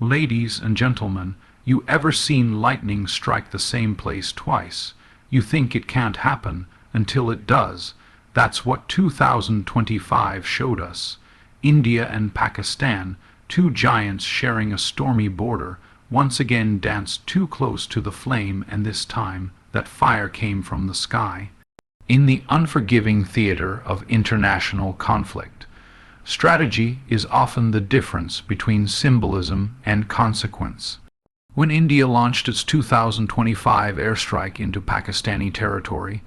Ladies and gentlemen, you ever seen lightning strike the same place twice? You think it can't happen until it does. That's what 2025 showed us. India and Pakistan, two giants sharing a stormy border, once again danced too close to the flame, and this time that fire came from the sky. In the unforgiving theater of international conflict, strategy is often the difference between symbolism and consequence. When India launched its 2025 airstrike into Pakistani territory,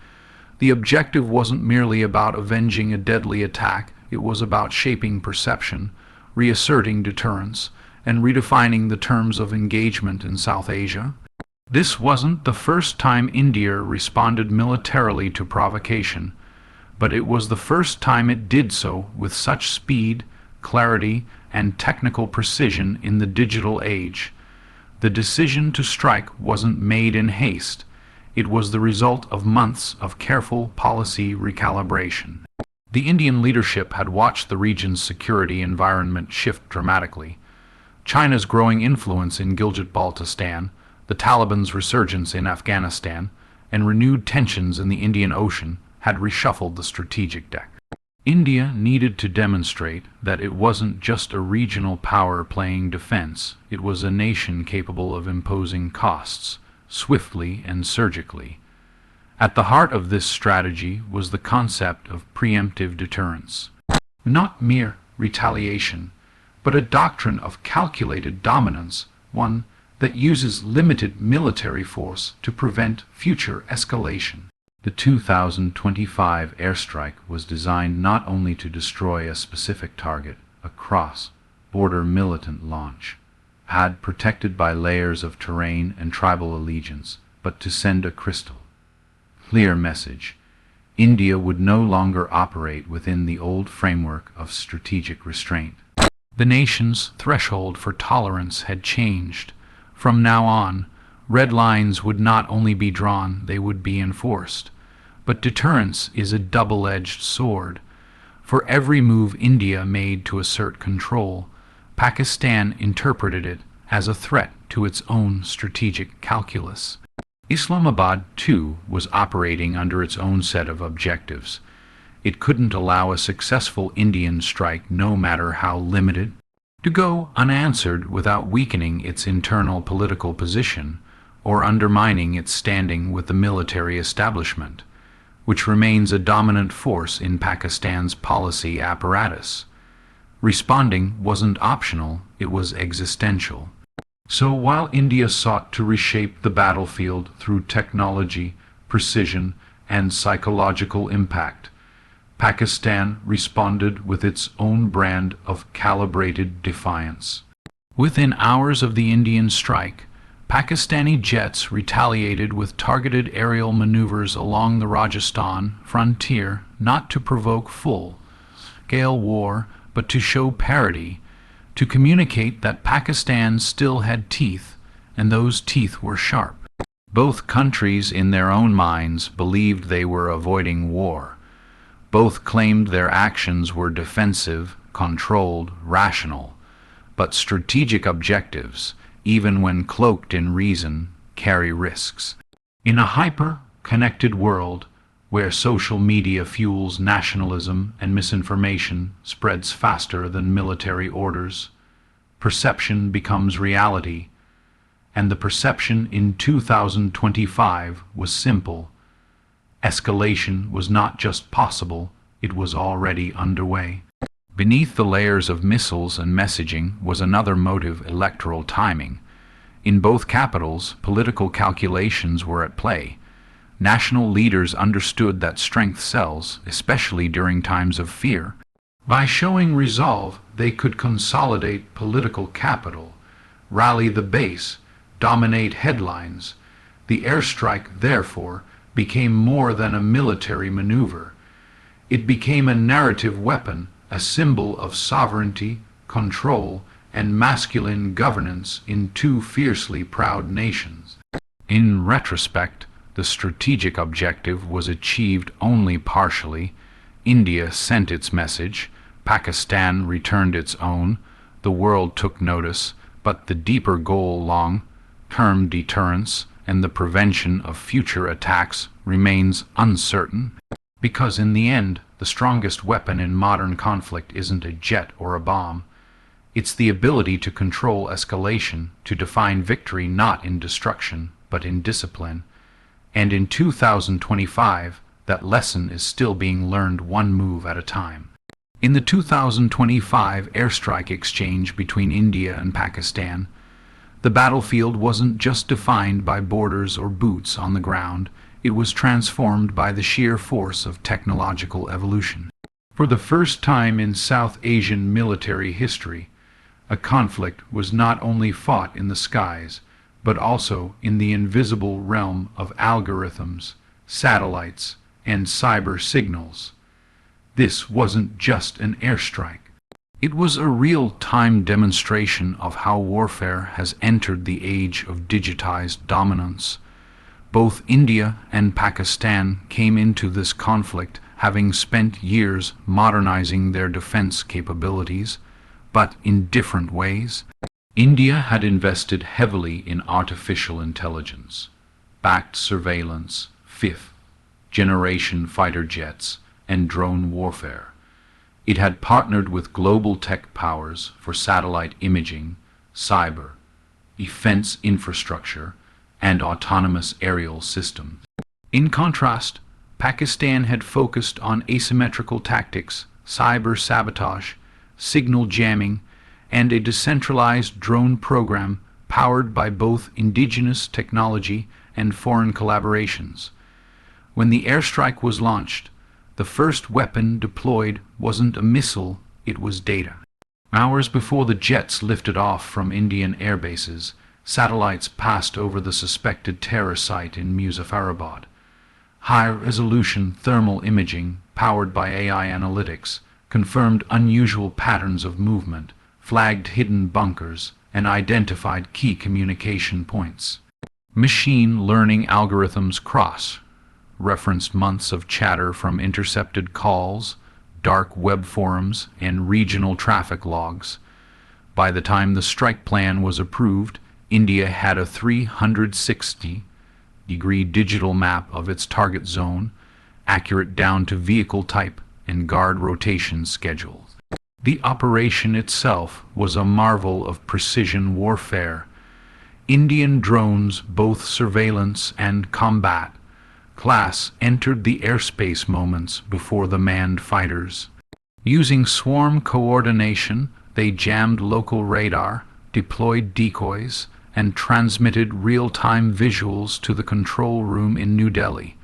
the objective wasn't merely about avenging a deadly attack, it was about shaping perception, reasserting deterrence, and redefining the terms of engagement in South Asia. This wasn't the first time India responded militarily to provocation, but it was the first time it did so with such speed, clarity, and technical precision in the digital age. The decision to strike wasn't made in haste. It was the result of months of careful policy recalibration. The Indian leadership had watched the region's security environment shift dramatically. China's growing influence in Gilgit-Baltistan, the Taliban's resurgence in Afghanistan, and renewed tensions in the Indian Ocean had reshuffled the strategic deck. India needed to demonstrate that it wasn't just a regional power playing defense, it was a nation capable of imposing costs, swiftly and surgically. At the heart of this strategy was the concept of preemptive deterrence. Not mere retaliation, but a doctrine of calculated dominance, one that uses limited military force to prevent future escalation. The 2025 airstrike was designed not only to destroy a specific target, a cross-border militant launch pad protected by layers of terrain and tribal allegiance, but to send a crystal clear message. India would no longer operate within the old framework of strategic restraint. The nation's threshold for tolerance had changed. From now on, red lines would not only be drawn, they would be enforced. But deterrence is a double-edged sword. For every move India made to assert control, Pakistan interpreted it as a threat to its own strategic calculus. Islamabad, too, was operating under its own set of objectives. It couldn't allow a successful Indian strike, no matter how limited, to go unanswered without weakening its internal political position or undermining its standing with the military establishment, which remains a dominant force in Pakistan's policy apparatus. Responding wasn't optional, it was existential. So while India sought to reshape the battlefield through technology, precision, and psychological impact, Pakistan responded with its own brand of calibrated defiance. Within hours of the Indian strike, Pakistani jets retaliated with targeted aerial maneuvers along the Rajasthan frontier, not to provoke full-scale war, but to show parity, to communicate that Pakistan still had teeth, and those teeth were sharp. Both countries in their own minds believed they were avoiding war. Both claimed their actions were defensive, controlled, rational. But strategic objectives, even when cloaked in reason, carry risks. In a hyper-connected world, where social media fuels nationalism and misinformation spreads faster than military orders, perception becomes reality, and the perception in 2025 was simple. Escalation was not just possible, it was already underway. Beneath the layers of missiles and messaging was another motive: electoral timing. In both capitals, political calculations were at play. National leaders understood that strength sells, especially during times of fear. By showing resolve, they could consolidate political capital, rally the base, dominate headlines. The airstrike, therefore, became more than a military maneuver. It became a narrative weapon, a symbol of sovereignty, control, and masculine governance in two fiercely proud nations. In retrospect, the strategic objective was achieved only partially. India sent its message, Pakistan returned its own, the world took notice, but the deeper goal, long-term deterrence and the prevention of future attacks, remains uncertain, because in the end, the strongest weapon in modern conflict isn't a jet or a bomb. It's the ability to control escalation, to define victory not in destruction, but in discipline. And in 2025, that lesson is still being learned one move at a time. In the 2025 airstrike exchange between India and Pakistan, the battlefield wasn't just defined by borders or boots on the ground, it was transformed by the sheer force of technological evolution. For the first time in South Asian military history, a conflict was not only fought in the skies, but also in the invisible realm of algorithms, satellites, and cyber signals. This wasn't just an airstrike. It was a real-time demonstration of how warfare has entered the age of digitized dominance. Both India and Pakistan came into this conflict having spent years modernizing their defense capabilities, but in different ways. India had invested heavily in artificial intelligence, backed surveillance, fifth-generation fighter jets, and drone warfare. It had partnered with global tech powers for satellite imaging, cyber, defense infrastructure, and autonomous aerial systems. In contrast, Pakistan had focused on asymmetrical tactics, cyber sabotage, signal jamming, and a decentralized drone program powered by both indigenous technology and foreign collaborations. When the airstrike was launched, the first weapon deployed wasn't a missile, it was data. Hours before the jets lifted off from Indian airbases, satellites passed over the suspected terror site in Muzaffarabad. High-resolution thermal imaging, powered by AI analytics, confirmed unusual patterns of movement, flagged hidden bunkers, and identified key communication points. Machine learning algorithms cross-referenced months of chatter from intercepted calls, dark web forums, and regional traffic logs. By the time the strike plan was approved, India had a 360-degree digital map of its target zone, accurate down to vehicle type and guard rotation schedules. The operation itself was a marvel of precision warfare. Indian drones, both surveillance and combat class, entered the airspace moments before the manned fighters. Using swarm coordination, they jammed local radar, deployed decoys, and transmitted real-time visuals to the control room in New Delhi.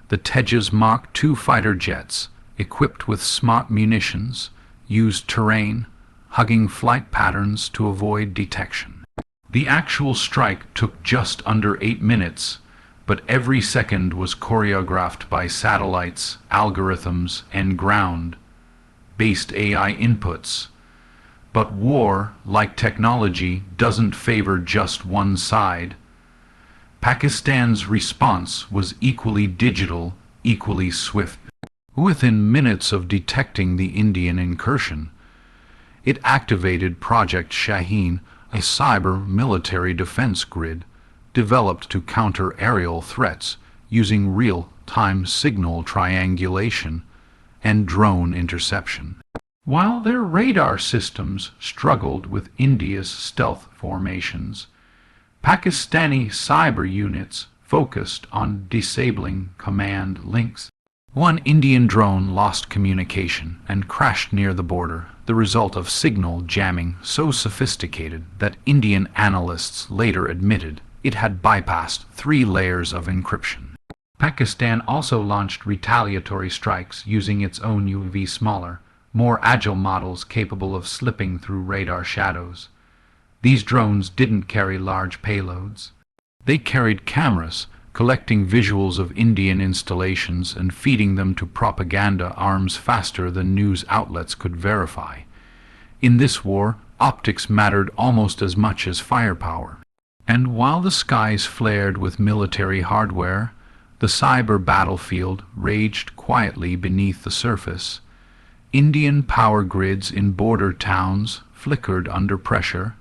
The Tejas Mark II fighter jets, equipped with smart munitions, used terrain, hugging flight patterns to avoid detection. The actual strike took just under 8 minutes, but every second was choreographed by satellites, algorithms, and ground-based AI inputs. But war, like technology, doesn't favor just one side. Pakistan's response was equally digital, equally swift. Within minutes of detecting the Indian incursion, it activated Project Shaheen, a cyber military defense grid developed to counter aerial threats using real-time signal triangulation and drone interception. While their radar systems struggled with India's stealth formations, Pakistani cyber units focused on disabling command links. One Indian drone lost communication and crashed near the border, the result of signal jamming so sophisticated that Indian analysts later admitted it had bypassed 3 layers of encryption. Pakistan also launched retaliatory strikes using its own UAV, smaller, more agile models capable of slipping through radar shadows. These drones didn't carry large payloads. They carried cameras, collecting visuals of Indian installations and feeding them to propaganda arms faster than news outlets could verify. In this war, optics mattered almost as much as firepower. And while the skies flared with military hardware, the cyber battlefield raged quietly beneath the surface. Indian power grids in border towns flickered under pressure,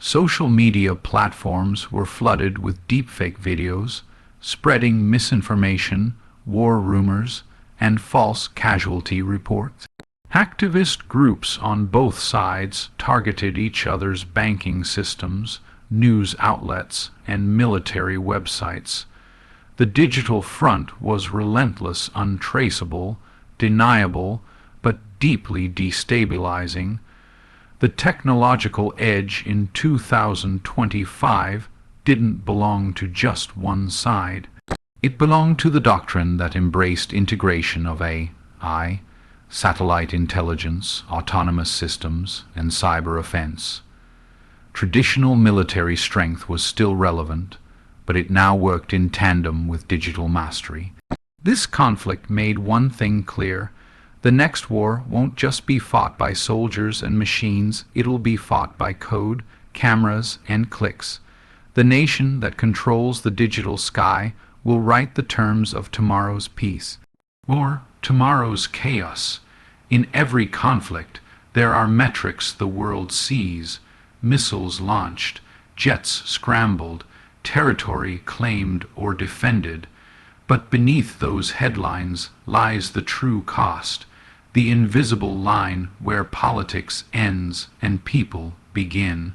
Social media platforms were flooded with deepfake videos, spreading misinformation, war rumors, and false casualty reports. Activist groups on both sides targeted each other's banking systems, news outlets, and military websites. The digital front was relentless, untraceable, deniable, but deeply destabilizing. The technological edge in 2025 didn't belong to just one side. It belonged to the doctrine that embraced integration of AI, satellite intelligence, autonomous systems, and cyber offense. Traditional military strength was still relevant, but it now worked in tandem with digital mastery. This conflict made one thing clear: the next war won't just be fought by soldiers and machines, it'll be fought by code, cameras, and clicks. The nation that controls the digital sky will write the terms of tomorrow's peace, or tomorrow's chaos. In every conflict, there are metrics the world sees: missiles launched, jets scrambled, territory claimed or defended. But beneath those headlines lies the true cost, the invisible line where politics ends and people begin.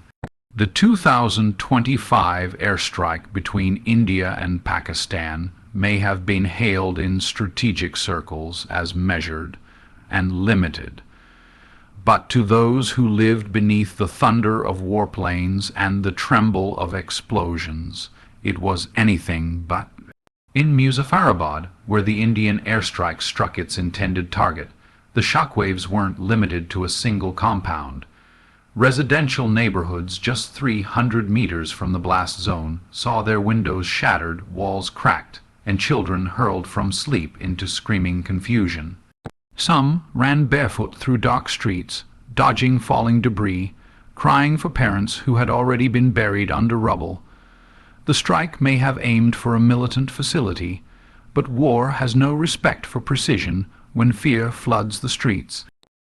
The 2025 airstrike between India and Pakistan may have been hailed in strategic circles as measured and limited. But to those who lived beneath the thunder of warplanes and the tremble of explosions, it was anything but. In Muzaffarabad, where the Indian airstrike struck its intended target, the shockwaves weren't limited to a single compound. Residential neighborhoods just 300 meters from the blast zone saw their windows shattered, walls cracked, and children hurled from sleep into screaming confusion. Some ran barefoot through dark streets, dodging falling debris, crying for parents who had already been buried under rubble. The strike may have aimed for a militant facility, but war has no respect for precision when fear floods the streets.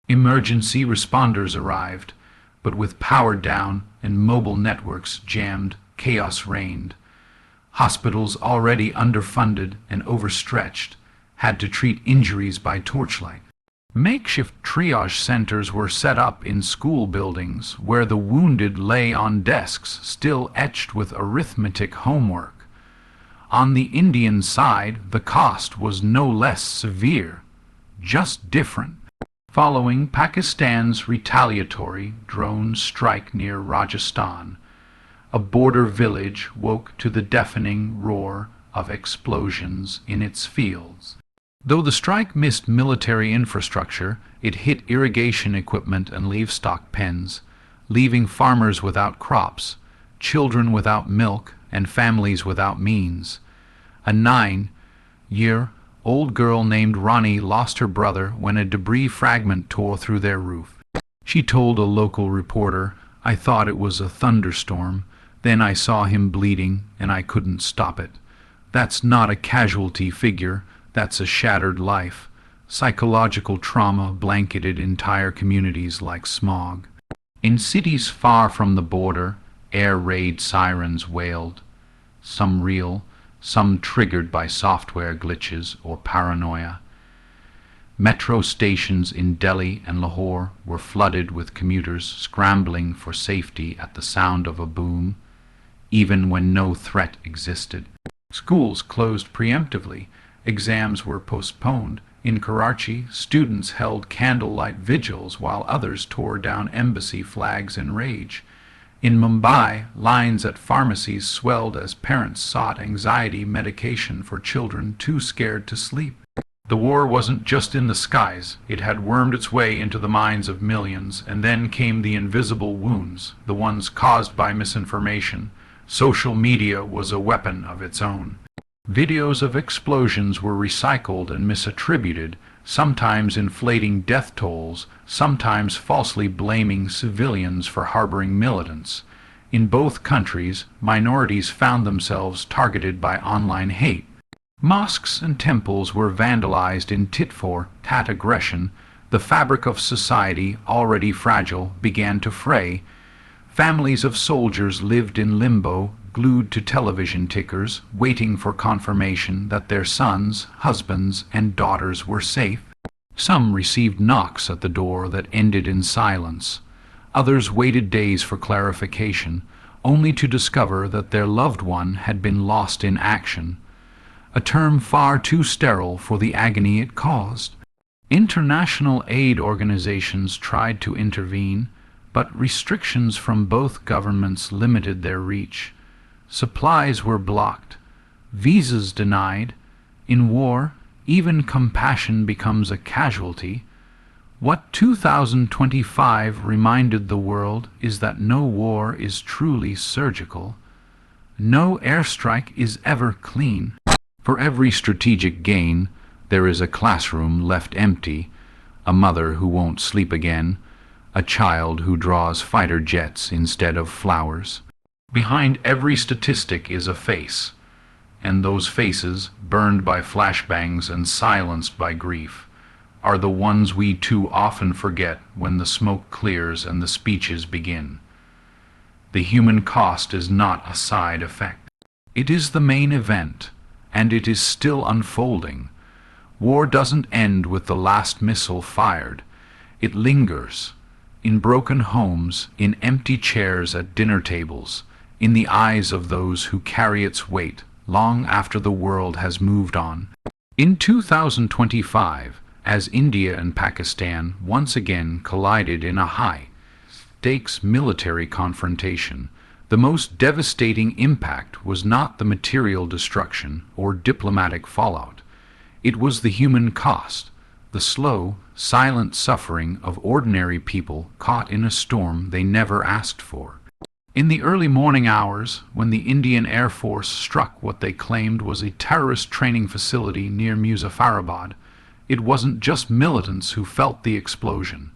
Emergency responders arrived, but with power down and mobile networks jammed, chaos reigned. Hospitals already underfunded and overstretched had to treat injuries by torchlight. Makeshift triage centers were set up in school buildings where the wounded lay on desks still etched with arithmetic homework. On the Indian side, the cost was no less severe, just different. Following Pakistan's retaliatory drone strike near Rajasthan, a border village woke to the deafening roar of explosions in its fields. Though the strike missed military infrastructure, it hit irrigation equipment and livestock pens, leaving farmers without crops, children without milk, and families without means. A 9-year-old girl named Ronnie lost her brother when a debris fragment tore through their roof. She told a local reporter, "I thought it was a thunderstorm. Then I saw him bleeding, and I couldn't stop it. That's not a casualty figure. That's a shattered life." Psychological trauma blanketed entire communities like smog. In cities far from the border, air raid sirens wailed, some real, some triggered by software glitches or paranoia. Metro stations in Delhi and Lahore were flooded with commuters scrambling for safety at the sound of a boom, even when no threat existed. Schools closed preemptively. Exams were postponed. In Karachi, students held candlelight vigils while others tore down embassy flags in rage. In Mumbai, lines at pharmacies swelled as parents sought anxiety medication for children too scared to sleep. The war wasn't just in the skies. It had wormed its way into the minds of millions, and then came the invisible wounds, the ones caused by misinformation. Social media was a weapon of its own. Videos of explosions were recycled and misattributed, sometimes inflating death tolls, sometimes falsely blaming civilians for harboring militants. In both countries, minorities found themselves targeted by online hate. Mosques and temples were vandalized in tit-for-tat aggression. The fabric of society, already fragile, began to fray. Families of soldiers lived in limbo, glued to television tickers, waiting for confirmation that their sons, husbands, and daughters were safe. Some received knocks at the door that ended in silence. Others waited days for clarification, only to discover that their loved one had been lost in action, a term far too sterile for the agony it caused. International aid organizations tried to intervene, but restrictions from both governments limited their reach. Supplies were blocked, visas denied. In war, even compassion becomes a casualty. What 2025 reminded the world is that no war is truly surgical. No airstrike is ever clean. For every strategic gain, there is a classroom left empty, a mother who won't sleep again, a child who draws fighter jets instead of flowers. Behind every statistic is a face, and those faces, burned by flashbangs and silenced by grief, are the ones we too often forget when the smoke clears and the speeches begin. The human cost is not a side effect. It is the main event, and it is still unfolding. War doesn't end with the last missile fired. It lingers, in broken homes, in empty chairs at dinner tables, in the eyes of those who carry its weight long after the world has moved on. In 2025, as India and Pakistan once again collided in a high-stakes military confrontation, the most devastating impact was not the material destruction or diplomatic fallout. It was the human cost, the slow, silent suffering of ordinary people caught in a storm they never asked for. In the early morning hours, when the Indian Air Force struck what they claimed was a terrorist training facility near Muzaffarabad, it wasn't just militants who felt the explosion.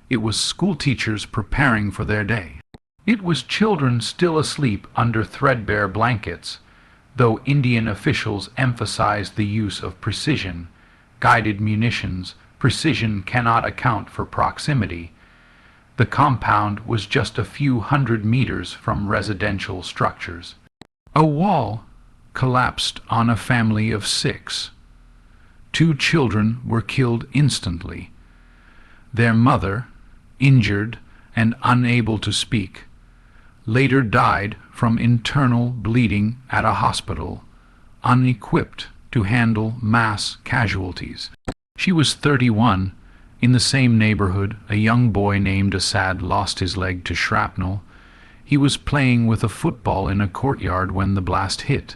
It was schoolteachers preparing for their day. It was children still asleep under threadbare blankets, though Indian officials emphasized the use of precision, guided munitions. Precision cannot account for proximity. The compound was just a few hundred meters from residential structures. A wall collapsed on a family of 6. 2 children were killed instantly. Their mother, injured and unable to speak, later died from internal bleeding at a hospital, unequipped to handle mass casualties. She was 31. In the same neighborhood, a young boy named Assad lost his leg to shrapnel. He was playing with a football in a courtyard when the blast hit.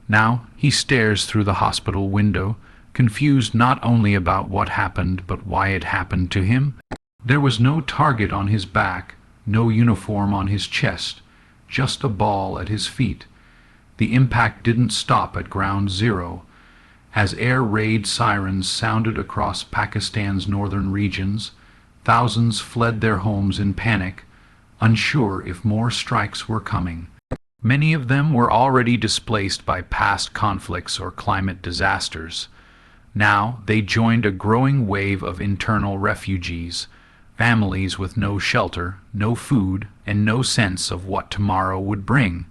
Now he stares through the hospital window, confused not only about what happened but why it happened to him. There was no target on his back, no uniform on his chest, just a ball at his feet. The impact didn't stop at ground zero. As air raid sirens sounded across Pakistan's northern regions, thousands fled their homes in panic, unsure if more strikes were coming. Many of them were already displaced by past conflicts or climate disasters. Now they joined a growing wave of internal refugees, families with no shelter, no food, and no sense of what tomorrow would bring.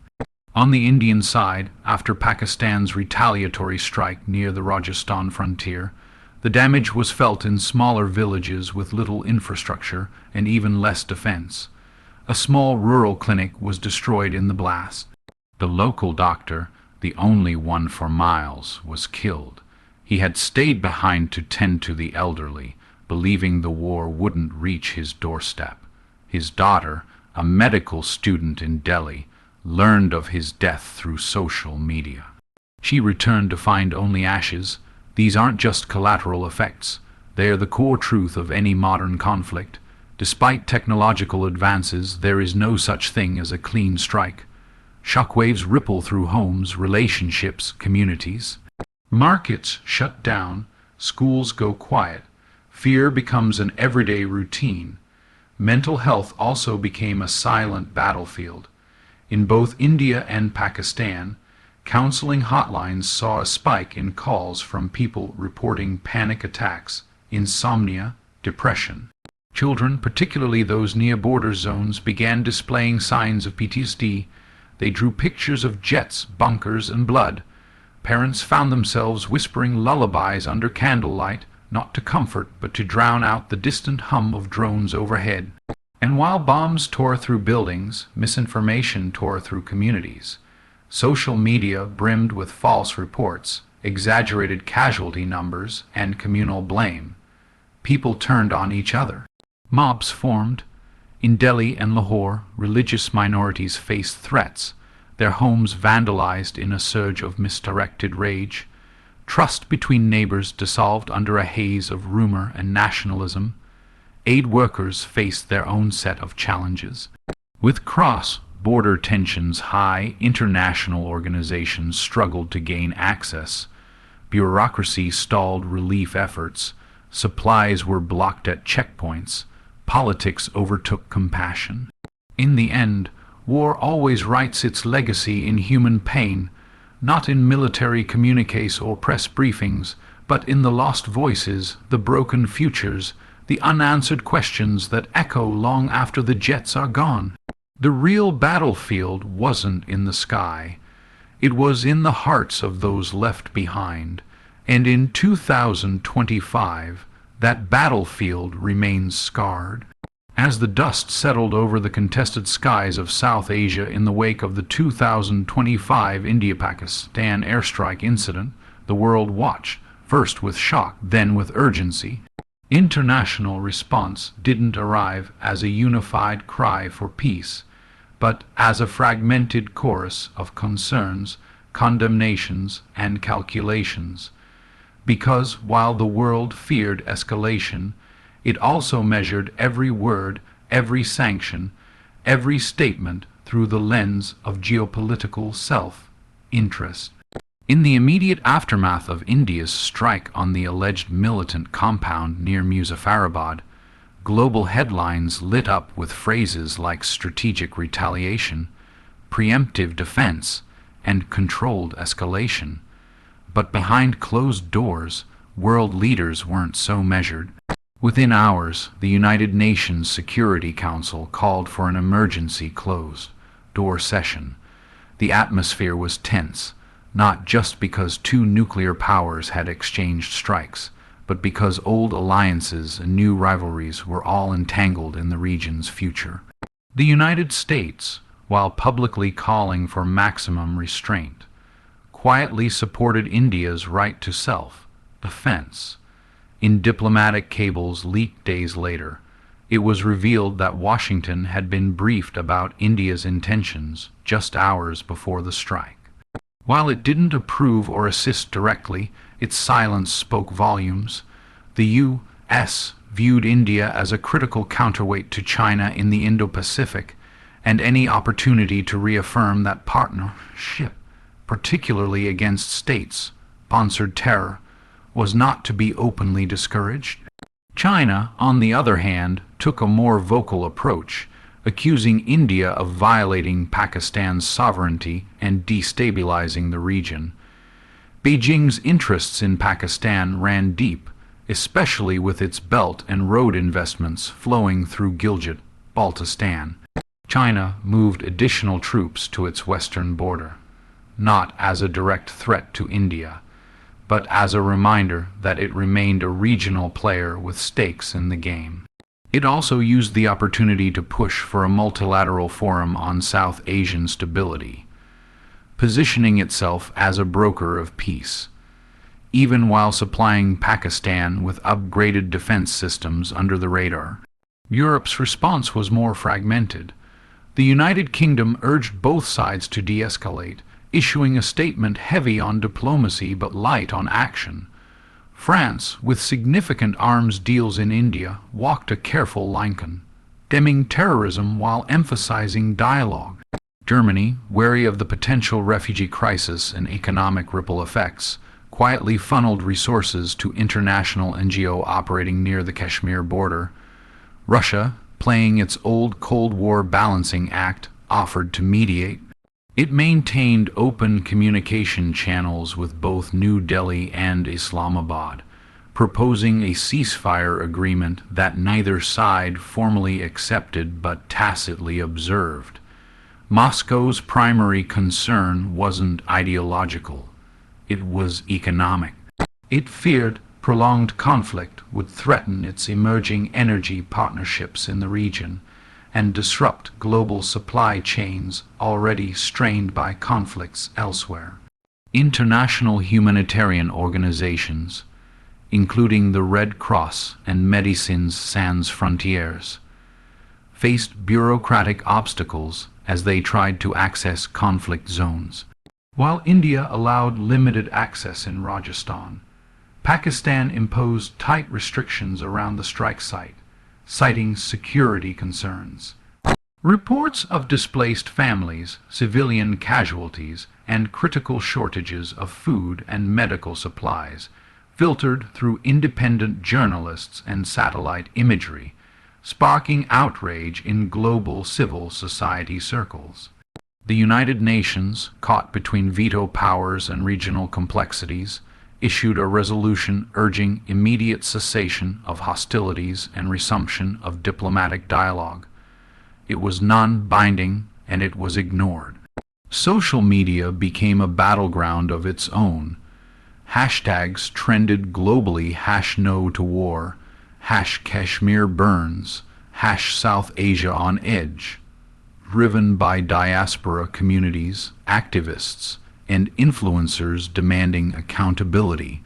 On the Indian side, after Pakistan's retaliatory strike near the Rajasthan frontier, the damage was felt in smaller villages with little infrastructure and even less defense. A small rural clinic was destroyed in the blast. The local doctor, the only one for miles, was killed. He had stayed behind to tend to the elderly, believing the war wouldn't reach his doorstep. His daughter, a medical student in Delhi, learned of his death through social media. She returned to find only ashes. These aren't just collateral effects. They are the core truth of any modern conflict. Despite technological advances, there is no such thing as a clean strike. Shockwaves ripple through homes, relationships, communities. Markets shut down, schools go quiet. Fear becomes an everyday routine. Mental health also became a silent battlefield. In both India and Pakistan, counseling hotlines saw a spike in calls from people reporting panic attacks, insomnia, depression. Children, particularly those near border zones, began displaying signs of PTSD. They drew pictures of jets, bunkers, and blood. Parents found themselves whispering lullabies under candlelight, not to comfort, but to drown out the distant hum of drones overhead. And while bombs tore through buildings, misinformation tore through communities. Social media brimmed with false reports, exaggerated casualty numbers, and communal blame. People turned on each other. Mobs formed. In Delhi and Lahore, religious minorities faced threats, their homes vandalized in a surge of misdirected rage. Trust between neighbors dissolved under a haze of rumor and nationalism. Aid workers faced their own set of challenges. With cross-border tensions high, international organizations struggled to gain access. Bureaucracy stalled relief efforts. Supplies were blocked at checkpoints. Politics overtook compassion. In the end, war always writes its legacy in human pain, not in military communiques or press briefings, but in the lost voices, the broken futures, the unanswered questions that echo long after the jets are gone. The real battlefield wasn't in the sky. It was in the hearts of those left behind. And in 2025, that battlefield remains scarred. As the dust settled over the contested skies of South Asia in the wake of the 2025 India-Pakistan airstrike incident, the world watched, first with shock, then with urgency. International response didn't arrive as a unified cry for peace, but as a fragmented chorus of concerns, condemnations, and calculations. Because while the world feared escalation, it also measured every word, every sanction, every statement through the lens of geopolitical self-interest. In the immediate aftermath of India's strike on the alleged militant compound near Muzaffarabad, global headlines lit up with phrases like strategic retaliation, preemptive defense, and controlled escalation. But behind closed doors, world leaders weren't so measured. Within hours, the United Nations Security Council called for an emergency closed-door session. The atmosphere was tense, not just because two nuclear powers had exchanged strikes, but because old alliances and new rivalries were all entangled in the region's future. The United States, while publicly calling for maximum restraint, quietly supported India's right to self-defense. In diplomatic cables leaked days later, it was revealed that Washington had been briefed about India's intentions just hours before the strike. While it didn't approve or assist directly, its silence spoke volumes. The U.S. viewed India as a critical counterweight to China in the Indo-Pacific, and any opportunity to reaffirm that partnership, particularly against state-sponsored terror, was not to be openly discouraged. China, on the other hand, took a more vocal approach, accusing India of violating Pakistan's sovereignty and destabilizing the region. Beijing's interests in Pakistan ran deep, especially with its belt and road investments flowing through Gilgit-Baltistan. China moved additional troops to its western border, not as a direct threat to India, but as a reminder that it remained a regional player with stakes in the game. It also used the opportunity to push for a multilateral forum on South Asian stability, positioning itself as a broker of peace, even while supplying Pakistan with upgraded defense systems under the radar. Europe's response was more fragmented. The United Kingdom urged both sides to de-escalate, issuing a statement heavy on diplomacy but light on action. France, with significant arms deals in India, walked a careful line, condemning terrorism while emphasizing dialogue. Germany, wary of the potential refugee crisis and economic ripple effects, quietly funneled resources to international NGOs operating near the Kashmir border. Russia, playing its old Cold War balancing act, offered to mediate. It maintained open communication channels with both New Delhi and Islamabad, proposing a ceasefire agreement that neither side formally accepted but tacitly observed. Moscow's primary concern wasn't ideological, it was economic. It feared prolonged conflict would threaten its emerging energy partnerships in the region and disrupt global supply chains already strained by conflicts elsewhere. International humanitarian organizations, including the Red Cross and Médecins Sans Frontières, faced bureaucratic obstacles as they tried to access conflict zones. While India allowed limited access in Rajasthan, Pakistan imposed tight restrictions around the strike site, citing security concerns. Reports of displaced families, civilian casualties, and critical shortages of food and medical supplies filtered through independent journalists and satellite imagery, sparking outrage in global civil society circles. The United Nations, caught between veto powers and regional complexities, issued a resolution urging immediate cessation of hostilities and resumption of diplomatic dialogue. It was non-binding and it was ignored. Social media became a battleground of its own. Hashtags trended globally: #No to war, #Kashmir burns, #South Asia on edge, driven by diaspora communities, activists, and influencers demanding accountability.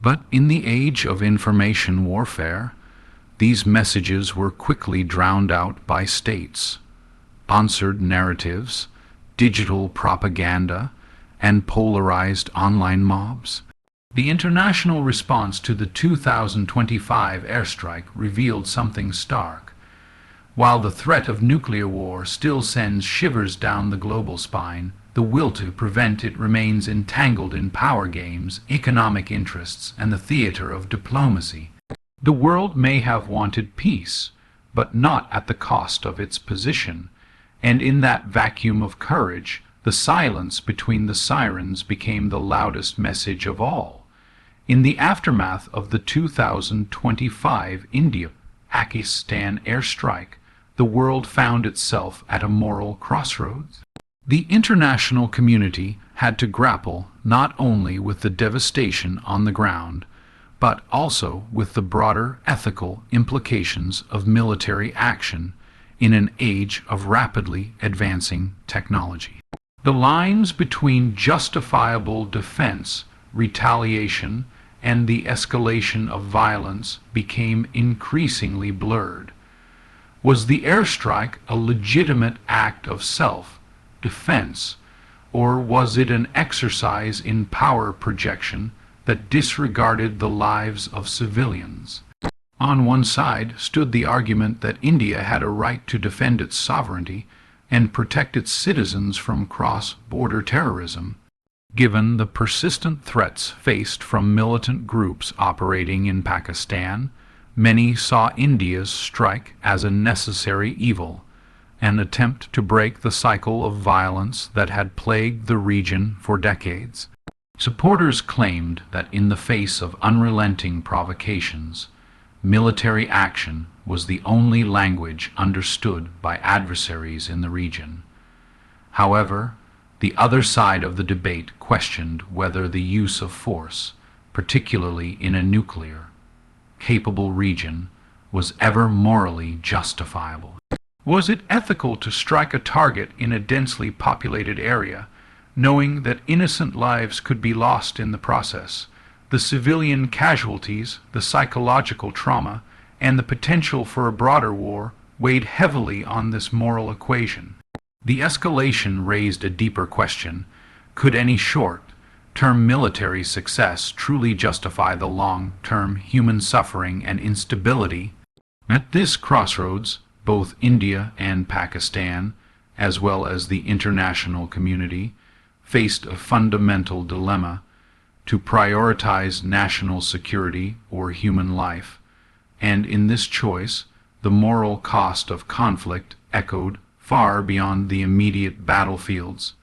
But in the age of information warfare, these messages were quickly drowned out by state-sponsored narratives, digital propaganda, and polarized online mobs. The international response to the 2025 airstrike revealed something stark. While the threat of nuclear war still sends shivers down the global spine, the will to prevent it remains entangled in power games, economic interests, and the theater of diplomacy. The world may have wanted peace, but not at the cost of its position, and in that vacuum of courage, the silence between the sirens became the loudest message of all. In the aftermath of the 2025 India-Pakistan airstrike, the world found itself at a moral crossroads. The international community had to grapple not only with the devastation on the ground, but also with the broader ethical implications of military action in an age of rapidly advancing technology. The lines between justifiable defense, retaliation, and the escalation of violence became increasingly blurred. Was the airstrike a legitimate act of self-defense, or was it an exercise in power projection that disregarded the lives of civilians? On one side stood the argument that India had a right to defend its sovereignty and protect its citizens from cross-border terrorism. Given the persistent threats faced from militant groups operating in Pakistan, many saw India's strike as a necessary evil, an attempt to break the cycle of violence that had plagued the region for decades. Supporters claimed that in the face of unrelenting provocations, military action was the only language understood by adversaries in the region. However, the other side of the debate questioned whether the use of force, particularly in a nuclear-capable region, was ever morally justifiable. Was it ethical to strike a target in a densely populated area, knowing that innocent lives could be lost in the process? The civilian casualties, the psychological trauma, and the potential for a broader war weighed heavily on this moral equation. The escalation raised a deeper question: could any short-term military success truly justify the long-term human suffering and instability? At this crossroads, both India and Pakistan, as well as the international community, faced a fundamental dilemma: to prioritize national security or human life. And in this choice, the moral cost of conflict echoed far beyond the immediate battlefields.